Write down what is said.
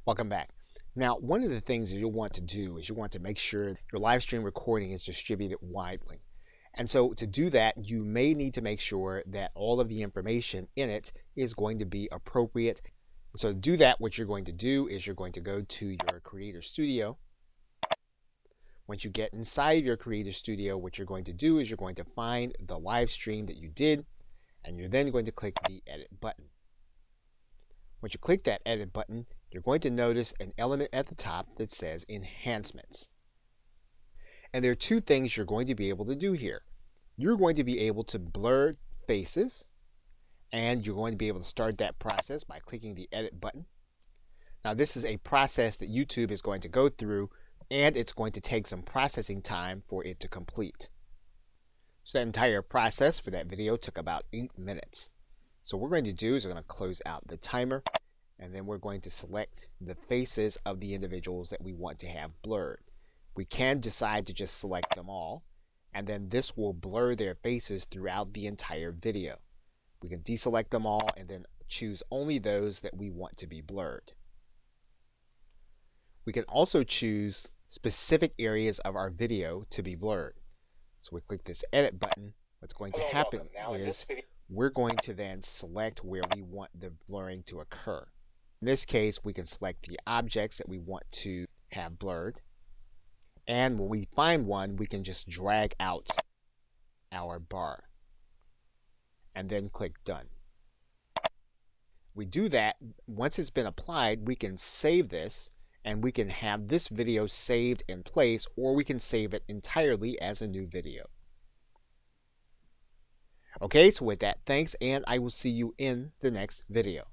Welcome back. Now, one of the things that you'll want to do is you want to make sure your live stream recording is distributed widely. And so to do that, you may need to make sure that all of the information in it is going to be appropriate. And so to do that, what you're going to do is you're going to go to your Creator Studio. Once you get inside your Creator Studio, what you're going to do is you're going to find the live stream that you did, and you're then going to click the Edit button. Once you click that Edit button, you're going to notice an element at the top that says Enhancements. And there are two things you're going to be able to do here. You're going to be able to blur faces, and you're going to be able to start that process by clicking the Edit button. Now, this is a process that YouTube is going to go through, and it's going to take some processing time for it to complete. So that entire process for that video took about 8 minutes. So what we're going to do is we're going to close out the timer, and then we're going to select the faces of the individuals that we want to have blurred. We can decide to just select them all, and then this will blur their faces throughout the entire video. We can deselect them all and then choose only those that we want to be blurred. We can also choose specific areas of our video to be blurred. So we click this Edit button. What's going to happen is we're going to then select where we want the blurring to occur. In this case, we can select the objects that we want to have blurred. And when we find one, we can just drag out our bar and then click Done. We do that. Once it's been applied, we can save this, and we can have this video saved in place, or we can save it entirely as a new video. Okay, so with that, thanks, and I will see you in the next video.